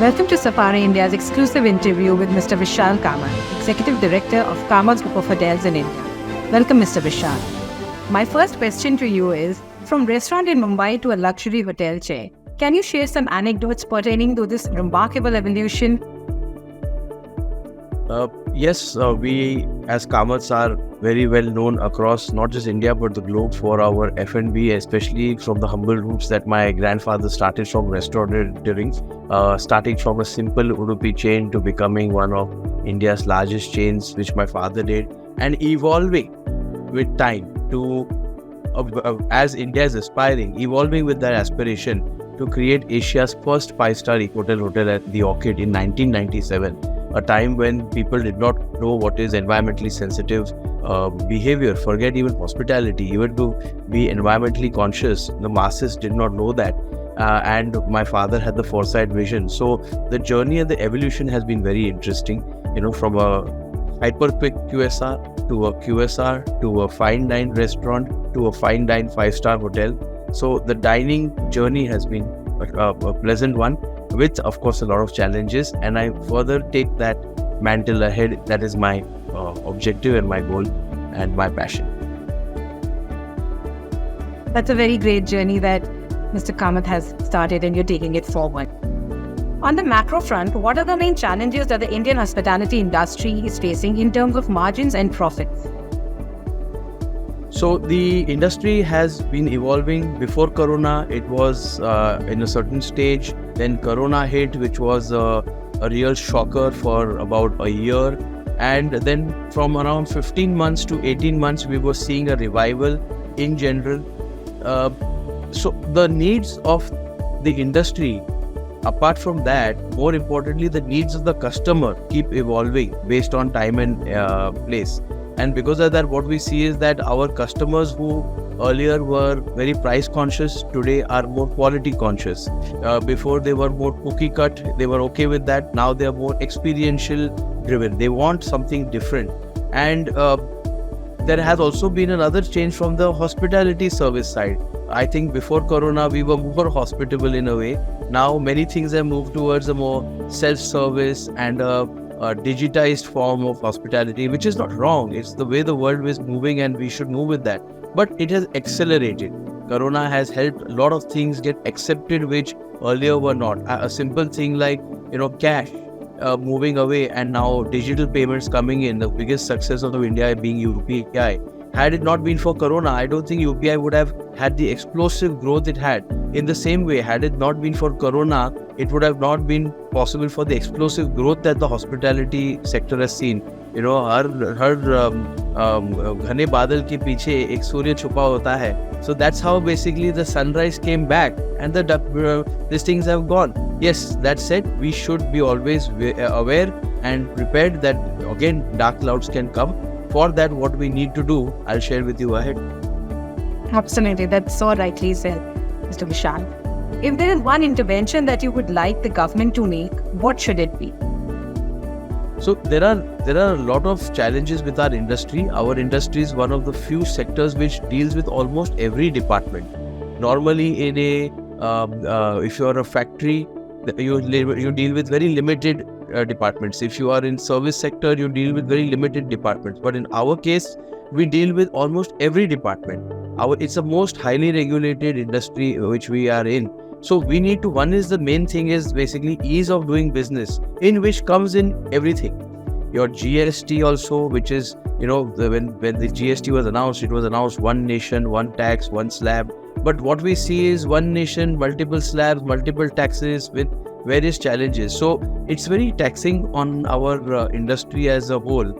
Welcome to Safari India's exclusive interview with Mr. Vishal Kamat, Executive Director of Kamat's Group of Hotels in India. Welcome, Mr. Vishal. My first question to you is, from restaurant in Mumbai to a luxury hotel chain, can you share some anecdotes pertaining to this remarkable evolution? Yes, we as Kamats are very well known across not just India but the globe for our F&B, especially from the humble roots that my grandfather started from restaurantering, starting from a simple Udupi chain to becoming one of India's largest chains, which my father did, and evolving with time to, as India is aspiring, evolving with that aspiration to create Asia's first five-star hotel at the Orchid in 1997. A time when people did not know what is environmentally sensitive behavior, forget even hospitality, even to be environmentally conscious. The masses did not know that. And my father had the foresight vision. So the journey and the evolution has been very interesting, from a hyper quick QSR to a QSR to a fine dine restaurant to a fine dine five-star hotel. So the dining journey has been a pleasant one, with of course a lot of challenges, and I further take that mantle ahead. That is my objective and my goal and my passion. That's a very great journey that Mr. Kamat has started and you're taking it forward. On the macro front, what are the main challenges that the Indian hospitality industry is facing in terms of margins and profits? So the industry has been evolving. Before Corona, it was in a certain stage. Then Corona hit, which was a real shocker for about a year. And then from around 15 months to 18 months, we were seeing a revival in general. So the needs of the industry, apart from that, more importantly, the needs of the customer keep evolving based on time and place. And because of that, what we see is that our customers who earlier were very price conscious, today are more quality conscious. Before they were more cookie cut, they were okay with that. Now they are more experiential driven. They want something different. And there has also been another change from the hospitality service side. I think before Corona, we were more hospitable in a way. Now many things have moved towards a more self-service and a digitized form of hospitality, which is not wrong. It's the way the world is moving and we should move with that. But it has accelerated. Corona has helped a lot of things get accepted which earlier were not. A simple thing like, cash moving away and now digital payments coming in. The biggest success of India being UPI. Had it not been for Corona, I don't think UPI would have had the explosive growth it had. In the same way, had it not been for Corona, it would have not been possible for the explosive growth that the hospitality sector has seen. हर घने बादल के पीछे एक सूर्य छुपा होता है. So that's how basically the sunrise came back and these things have gone. Yes, that said, we should be always aware and prepared that again dark clouds can come. For that, what we need to do, I'll share with you ahead. Absolutely, that's so rightly said, Mr. Vishal. If there is one intervention that you would like the government to make, what should it be? So there are a lot of challenges with our industry. Our industry is one of the few sectors which deals with almost every department. Normally, in if you are a factory, you deal with very limited departments. If you are in service sector, you deal with very limited departments. But in our case, we deal with almost every department. It's a most highly regulated industry which we are in. So we need to, the main thing is basically ease of doing business, in which comes in everything. Your GST also, which is, when the GST was announced, it was announced one nation, one tax, one slab. But what we see is one nation, multiple slabs, multiple taxes with various challenges. So it's very taxing on our industry as a whole,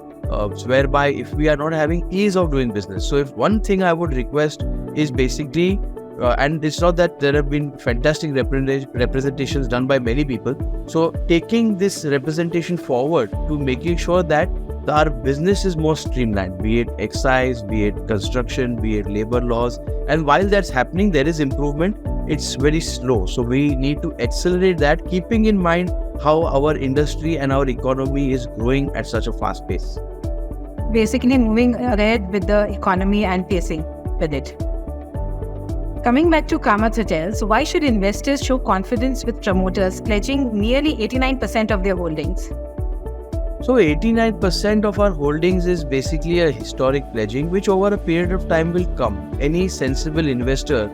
whereby if we are not having ease of doing business. So if one thing I would request is basically, and it's not that there have been fantastic representations done by many people. So taking this representation forward to making sure that our business is more streamlined, be it excise, be it construction, be it labor laws. And while that's happening, there is improvement. It's very slow. So we need to accelerate that, keeping in mind how our industry and our economy is growing at such a fast pace. Basically moving ahead with the economy and pacing with it. Coming back to Kamat Hotels, why should investors show confidence with promoters pledging nearly 89% of their holdings? So 89% of our holdings is basically a historic pledging, which over a period of time will come. Any sensible investor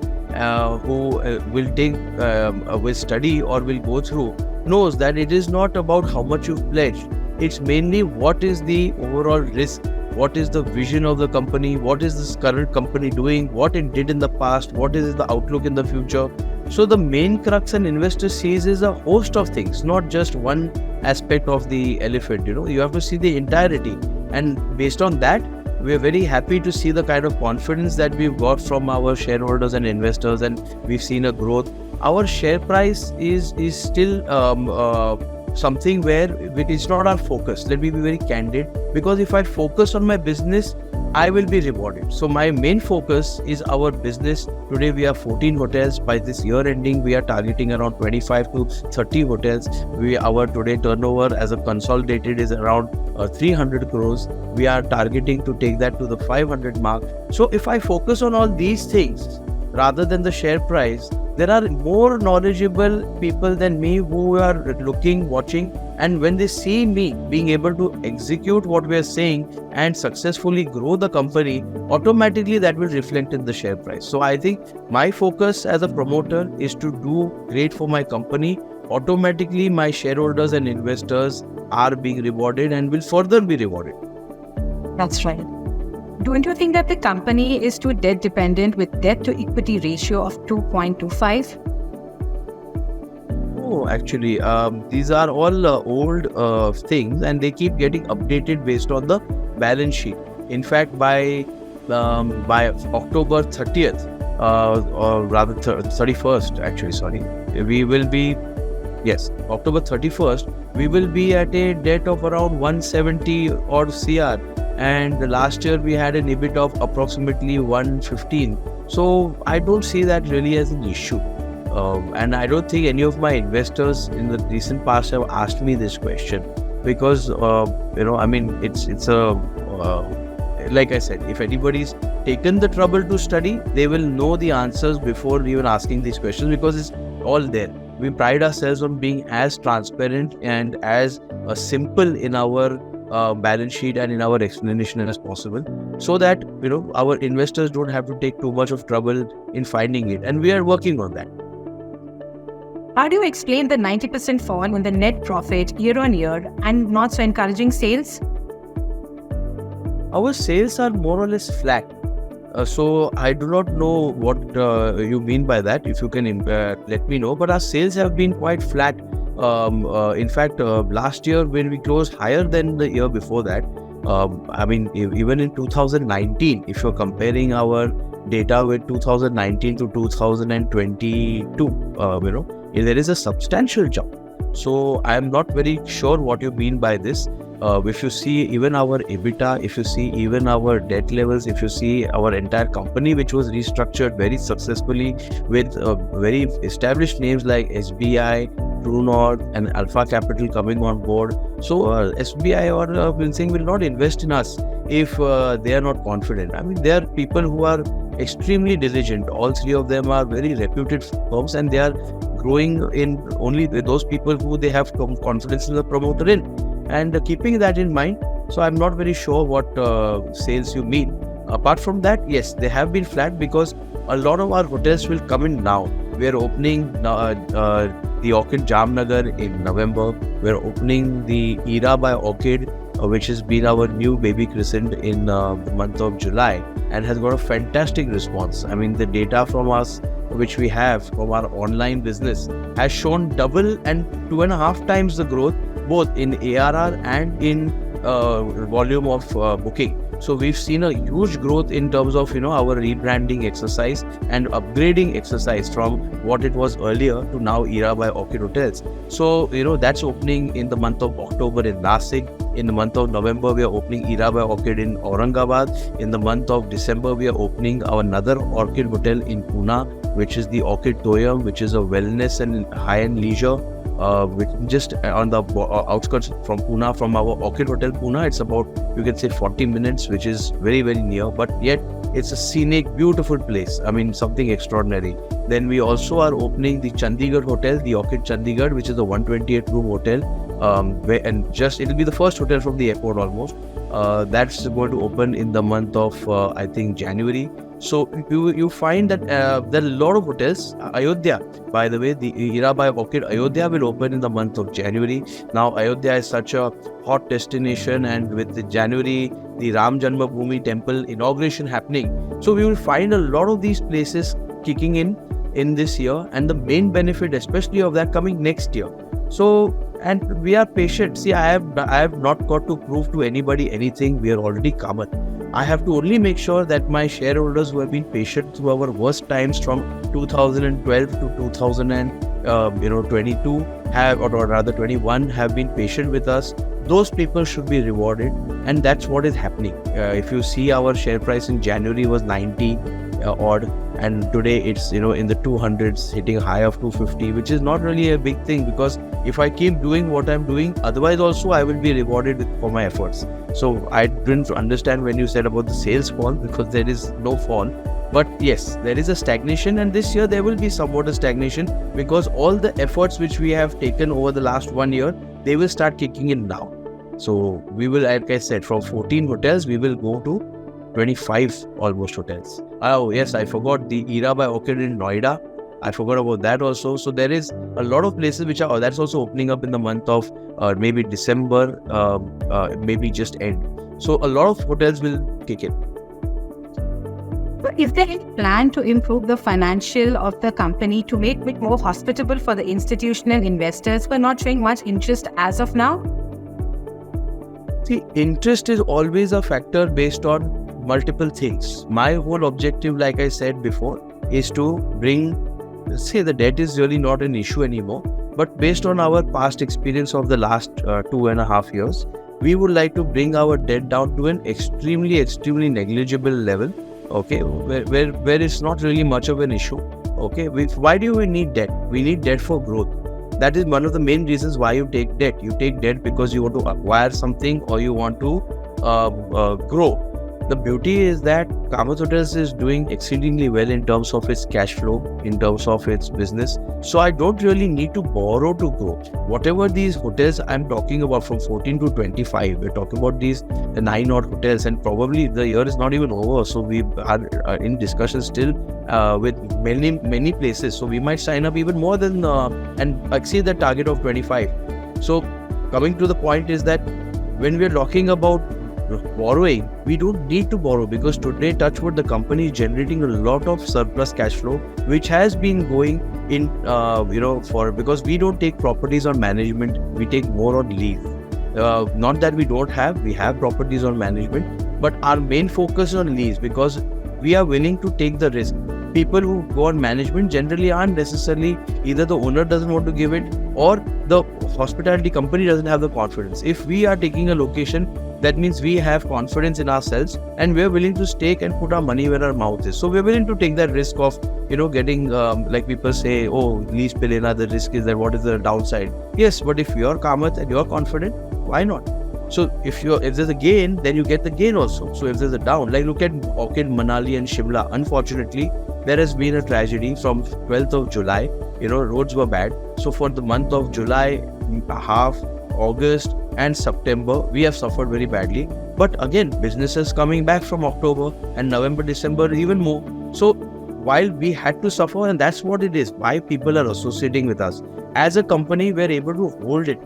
who will study or will go through knows that it is not about how much you've pledged. It's mainly what is the overall risk, what is the vision of the company, what is this current company doing, what it did in the past, what is the outlook in the future. So the main crux an investor sees is a host of things, not just one aspect of the elephant. You have to see the entirety, and based on that, we are very happy to see the kind of confidence that we've got from our shareholders and investors, and we've seen a growth. Our share price is still something where it is not our focus. Let me be very candid, because if I focus on my business, I will be rewarded. So my main focus is our business. Today we have 14 hotels. By this year ending, we are targeting around 25 to 30 hotels. Our today turnover as a consolidated is around 300 crores. We are targeting to take that to the 500 mark. So if I focus on all these things rather than the share price, there are more knowledgeable people than me who are looking, watching, and when they see me being able to execute what we are saying and successfully grow the company, automatically that will reflect in the share price. So I think my focus as a promoter is to do great for my company. Automatically my shareholders and investors are being rewarded and will further be rewarded. That's right. Don't you think that the company is too debt dependent with debt to equity ratio of 2.25? Oh, actually, these are all old things, and they keep getting updated based on the balance sheet. In fact, by October 30th, or rather 31st, actually, sorry, we will be, yes, October 31st, we will be at a debt of around 170 odd CR. And last year we had an EBIT of approximately 115. So I don't see that really as an issue. And I don't think any of my investors in the recent past have asked me this question, because it's a like I said, if anybody's taken the trouble to study, they will know the answers before even asking these questions, because it's all there. We pride ourselves on being as transparent and as simple in our balance sheet and in our explanation as possible, so that our investors don't have to take too much of trouble in finding it, and we are working on that. How do you explain the 90% fall in the net profit year on year and not so encouraging sales? Our sales are more or less flat. So I do not know what you mean by that. If you can let me know. But our sales have been quite flat. In fact, last year when we closed higher than the year before that, even in 2019, if you're comparing our data with 2019 to 2022, there is a substantial jump. So I am not very sure what you mean by this. If you see even our EBITDA, if you see even our debt levels, if you see our entire company, which was restructured very successfully with very established names like SBI, True North, and Alpha Capital coming on board. So SBI or Wilsing will not invest in us if they are not confident. They are people who are extremely diligent. All three of them are very reputed firms, and they are growing in only those people who they have confidence in the promoter in. And keeping that in mind, so I'm not very sure what sales you mean. Apart from that, yes, they have been flat because a lot of our hotels will come in now. We are opening the Orchid Jamnagar in November. We are opening the Era by Orchid, which has been our new baby christened in the month of July, and has got a fantastic response. The data from us, which we have from our online business, has shown double and 2.5 times the growth, both in ARR and in volume of booking. So we've seen a huge growth in terms of our rebranding exercise and upgrading exercise from what it was earlier to now Era by Orchid Hotels. So that's opening in the month of October in Nasik. In the month of November, we are opening Era by Orchid in Aurangabad. In the month of December, we are opening our another Orchid Hotel in Pune, which is the Orchid Toyam, which is a wellness and high-end leisure. Which just on the outskirts from Pune, from our Orchid Hotel Pune. It's about, you can say, 40 minutes, which is very, very near. But yet It's a scenic, beautiful place. I mean, something extraordinary. Then we also are opening the Chandigarh hotel, the Orchid Chandigarh, which is a 128 room hotel. It'll be the first hotel from the airport almost. That's going to open in the month of I think January. So you find that there are a lot of hotels. Ayodhya, by the way, the Hirabai Orchid Ayodhya will open in the month of January. Now Ayodhya is such a hot destination, and with the January, the Ram Janmabhoomi temple inauguration happening, so we will find a lot of these places kicking in this year, and the main benefit especially of that coming next year. So, and we are patient. See, I have not got to prove to anybody anything. We are already Kamat. I have to only make sure that my shareholders who have been patient through our worst times from 2012 to 2022 have, or rather 21, have been patient with us. Those people should be rewarded, and that's what is happening. If you see, our share price in January was 90 odd, and today it's in the 200s, hitting a high of 250, which is not really a big thing, because if I keep doing what I'm doing, otherwise also I will be rewarded for my efforts. So I didn't understand when you said about the sales fall, because there is no fall. But yes, there is a stagnation, and this year there will be somewhat a stagnation, because all the efforts which we have taken over the last 1 year, they will start kicking in now. So we will, like I said, from 14 hotels, we will go to 25 almost hotels. Oh yes, I forgot the Hirabai Orchid in Noida. I forgot about that also. So there is a lot of places which are, that's also opening up in the month of maybe December, maybe just end. So a lot of hotels will kick in. Is there any plan to improve the financial of the company to make it more hospitable for the institutional investors who are not showing much interest as of now? See, interest is always a factor based on multiple things. My whole objective, like I said before, is to bring, say, the debt is really not an issue anymore, but based on our past experience of the last 2.5 years, we would like to bring our debt down to an extremely negligible level, okay, where it's not really much of an issue. Okay, why do we need debt? We need debt for growth. That is one of the main reasons why you take debt. You take debt because you want to acquire something, or you want to grow. The beauty is that Kamat Hotels is doing exceedingly well in terms of its cash flow, in terms of its business. So I don't really need to borrow to grow. Whatever these hotels I'm talking about, from 14 to 25, we're talking about these 9 odd hotels, and probably the year is not even over. So we are in discussion still with many places. So we might sign up even more than and exceed the target of 25. So coming to the point is that when we're talking about borrowing, we don't need to borrow, because today, touch wood, the company is generating a lot of surplus cash flow, which has been going in because we don't take properties on management, we take more on lease. Not that we have properties on management, but our main focus is on lease, because we are willing to take the risk. People who go on management generally aren't necessarily, either the owner doesn't want to give it, or the hospitality company doesn't have the confidence. If we are taking a location, that means we have confidence in ourselves, and we're willing to stake and put our money where our mouth is. So we're willing to take that risk of, getting, like people say, oh, lease pe lena, the risk is that, what is the downside? Yes, but if you're Kamat and you're confident, why not? So if there's a gain, then you get the gain also. So if there's a down, like look at Orchid Manali and Shimla, unfortunately, there has been a tragedy from 12th of July. Roads were bad. So for the month of July, half, August and September, we have suffered very badly. But again, businesses coming back from October, and November, December even more. So while we had to suffer, and that's what it is, why people are associating with us. As a company, we're able to hold it.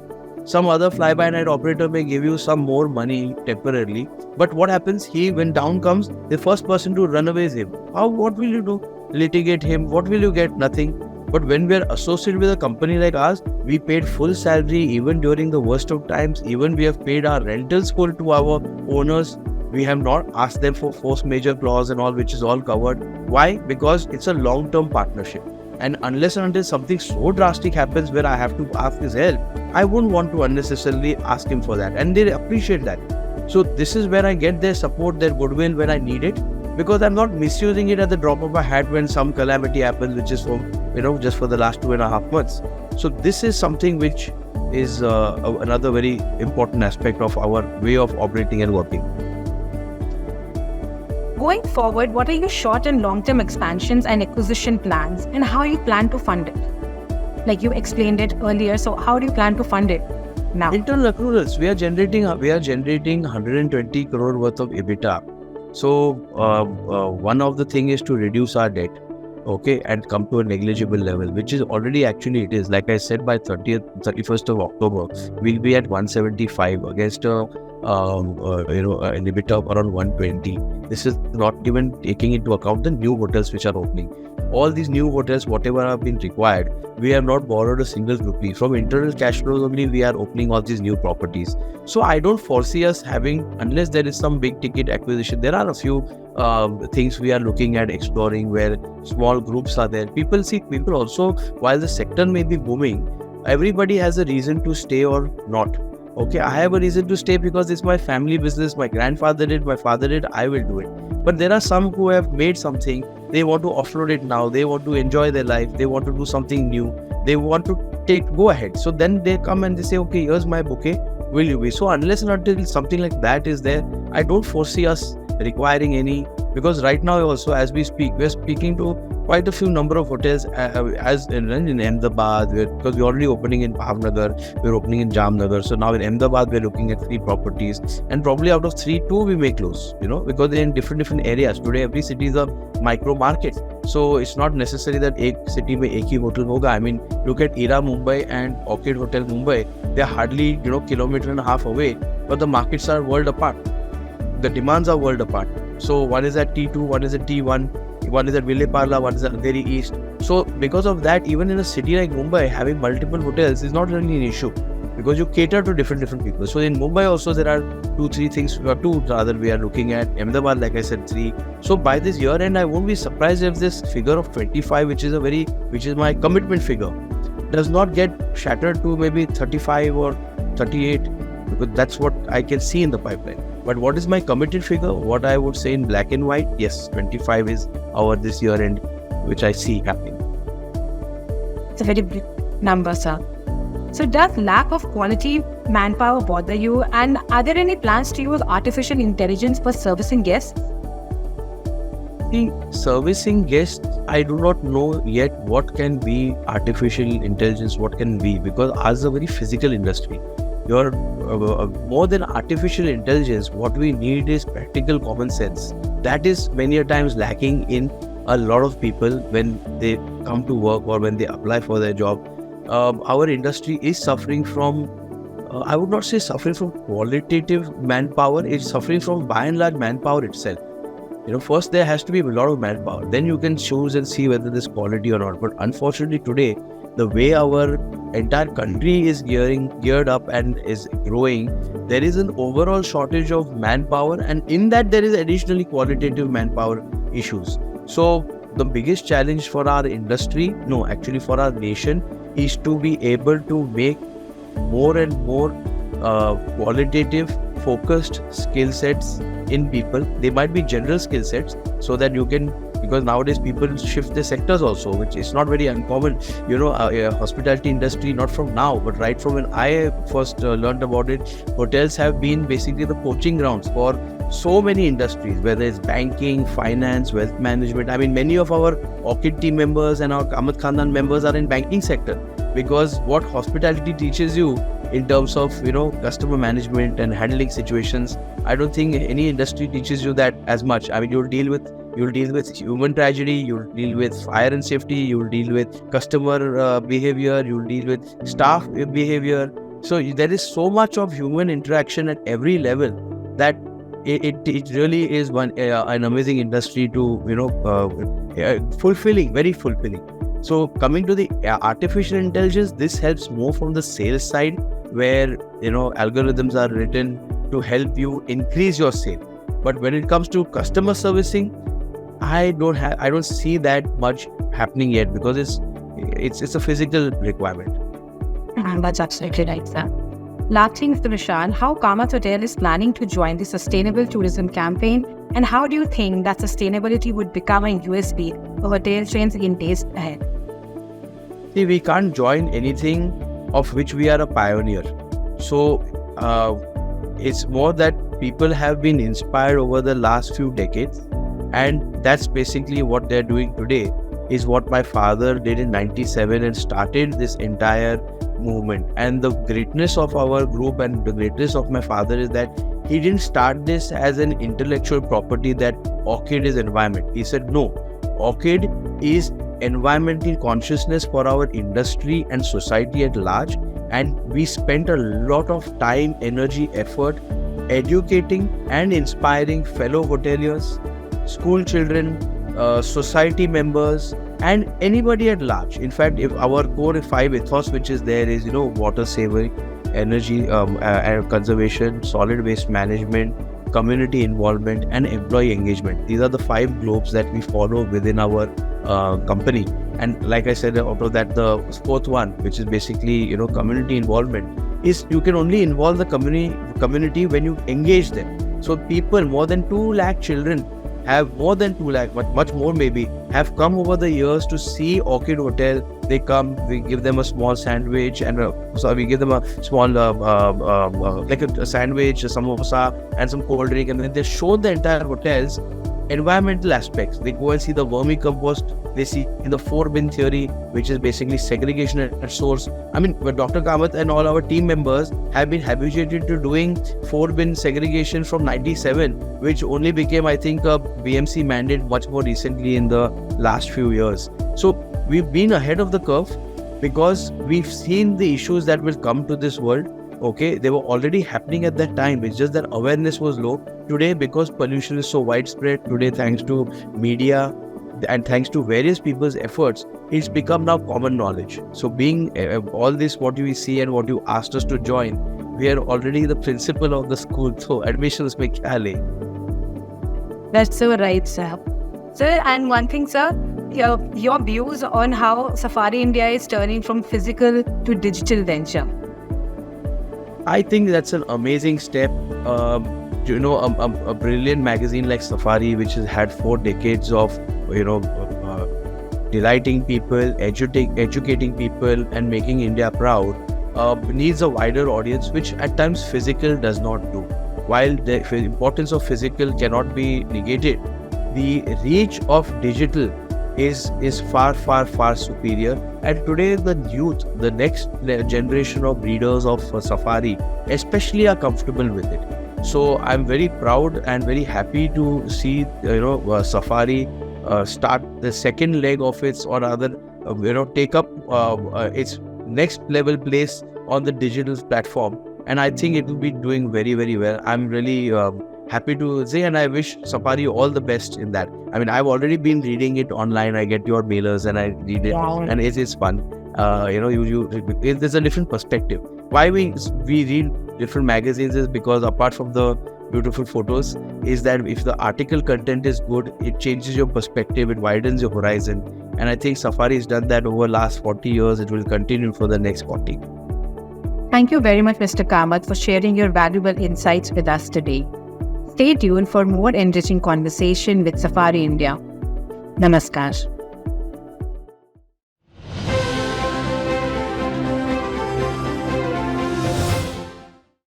Some other fly-by-night operator may give you some more money temporarily, but what happens? When down comes, the first person to run away is him. What will you do? Litigate him? What will you get? Nothing. But when we're associated with a company like ours, we paid full salary even during the worst of times. Even we have paid our rentals full to our owners. We have not asked them for force majeure clause and all, which is all covered. Why? Because it's a long-term partnership. And unless and until something so drastic happens where I have to ask his help, I wouldn't want to unnecessarily ask him for that. And they appreciate that. So this is where I get their support, their goodwill when I need it. Because I'm not misusing it at the drop of a hat when some calamity happens, which is from, just for the last 2.5 months. So this is something which is another very important aspect of our way of operating and working. going forward, what are your short and long-term expansions and acquisition plans, and how you plan to fund it? Like you explained it earlier, so how do you plan to fund it now? Internal accruals. We are generating 120 crore worth of EBITDA. So one of the thing is to reduce our debt, okay, and come to a negligible level, which is already actually it is. Like I said, by 31st of October, we'll be at 175 against an EBITDA of around 120. This is not even taking into account the new hotels which are opening. All these new hotels, whatever have been required, we have not borrowed a single rupee. From internal cash flows only, we are opening all these new properties. So I don't foresee us having, unless there is some big ticket acquisition. There are a few things we are looking at exploring where small groups are there. People also, while the sector may be booming, everybody has a reason to stay or not. Okay, I have a reason to stay because it's my family business. My grandfather did, my father did, I will do it. But there are some who have made something, they want to offload it now, they want to enjoy their life, they want to do something new, they want to go ahead. So then they come and they say, okay, here's my bouquet, will you be? So unless and until something like that is there, I don't foresee us requiring any, because right now also as we speak, we're speaking to quite a few number of hotels as in Ahmedabad, because we're already opening in Bhavnagar, we're opening in Jamnagar. So now in Ahmedabad, we're looking at 3 properties, and probably out of 3, 2 we may close, because they're in different areas. Today, every city is a micro market. So it's not necessary that एक city में एक ही hotel होगा. I mean, look at Era Mumbai and Orchid Hotel Mumbai. They're hardly, kilometer and a half away, but the markets are world apart. The demands are world apart. So one is at T2, one is at T1, one is at Ville Parla, one is at Andheri East. So because of that, even in a city like Mumbai, having multiple hotels is not really an issue, because you cater to different people. So in Mumbai also there are 2 things we are looking at. Ahmedabad, like I said, 3. So by this year end, I won't be surprised if this figure of 25, which is my commitment figure, does not get shattered to maybe 35 or 38, because that's what I can see in the pipeline. But what is my committed figure? What I would say in black and white, yes, 25 is our this year end, which I see happening. It's a very big number, sir. So does lack of quality manpower bother you? And are there any plans to use artificial intelligence for servicing guests? The servicing guests, I do not know yet what can be artificial intelligence, what can be, because ours is a very physical industry. You're more than artificial intelligence, what we need is practical common sense. That is many a times lacking in a lot of people when they come to work or when they apply for their job. Our industry is suffering from, I would not say suffering from qualitative manpower, it's suffering from by and large manpower itself. First there has to be a lot of manpower, then you can choose and see whether there's quality or not. But unfortunately today, the way our entire country is geared up and is growing, there is an overall shortage of manpower, and in that there is additionally qualitative manpower issues. So the biggest challenge for our industry, for our nation, is to be able to make more and more qualitative focused skill sets in people. They might be general skill sets, so that you can, because nowadays people shift their sectors also, which is not very uncommon. Hospitality industry, not from now, but right from when I first learned about it, hotels have been basically the poaching grounds for so many industries, whether it's banking, finance, wealth management. I mean, many of our Orchid team members and our Kamat Khandan members are in banking sector, because what hospitality teaches you in terms of customer management and handling situations, I don't think any industry teaches you that as much. I mean, you'll deal with human tragedy, you'll deal with fire and safety, you'll deal with customer behavior, you'll deal with staff behavior. So there is so much of human interaction at every level that it really is an amazing industry to fulfilling, very fulfilling. So coming to the artificial intelligence, this helps more from the sales side, where algorithms are written to help you increase your sale. But when it comes to customer servicing, I don't see that much happening yet, because it's a physical requirement. That's absolutely right, sir. Lastly, Mr. Vishal, how Kamat Hotel is planning to join the sustainable tourism campaign, and how do you think that sustainability would become a USP for hotel chains in days ahead? See, we can't join anything of which we are a pioneer. So it's more that people have been inspired over the last few decades, And that's basically what they're doing today, is what my father did in 97 and started this entire movement. And the greatness of our group and the greatness of my father is that he didn't start this as an intellectual property that orchid is environment. He said, no, orchid is environmental consciousness for our industry and society at large. And we spent a lot of time, energy, effort educating and inspiring fellow hoteliers, school children, society members, and anybody at large. In fact, if our core 5 ethos which is there is, water saving, energy conservation, solid waste management, community involvement, and employee engagement. These are the 5 globes that we follow within our company. And like I said, out of that, the 4th one, which is basically community involvement, is you can only involve the community when you engage them. So people, more than 2 lakh children have more than 2 lakh, but much more maybe, have come over the years to see Orchid Hotel. They come, we give them a small sandwich, and we give them a small like a sandwich, a samosa, and some cold drink, and then they show the entire hotel's environmental aspects. They go and see the vermicompost. They see the 4-bin theory, which is basically segregation at source. I mean, Dr. Kamat and all our team members have been habituated to doing 4-bin segregation from 97, which only became, I think, a BMC mandate much more recently in the last few years. So we've been ahead of the curve because we've seen the issues that will come to this world. Okay, they were already happening at that time. It's just that awareness was low. Today, because pollution is so widespread, today, thanks to media and thanks to various people's efforts, it's become now common knowledge. So being all this, what you see and what you asked us to join, we are already the principal of the school. So admissions mein kya le? That's so right, sir. Sir, and one thing, sir, your views on how Safari India is turning from physical to digital venture. I think that's an amazing step. A brilliant magazine like Safari, which has had 4 decades of, delighting people, educating people, and making India proud, needs a wider audience, which at times physical does not do. While the importance of physical cannot be negated, the reach of digital is far, far, far superior. And today the youth, the next generation of readers of Safari especially, are comfortable with it. So I'm very proud and very happy to see Safari start the second leg of its, or rather take up its next level place on the digital platform. And I think it will be doing very, very well. I'm really happy to say, and I wish Safari all the best in that. I mean, I've already been reading it online. I get your mailers and I read it, and it's fun. There's a different perspective. Why we read different magazines is because, apart from the beautiful photos, is that if the article content is good, it changes your perspective, it widens your horizon. And I think Safari has done that over the last 40 years. It will continue for the next 40. Thank you very much, Mr. Kamat, for sharing your valuable insights with us today. Stay tuned for more enriching conversation with Safari India. Namaskar.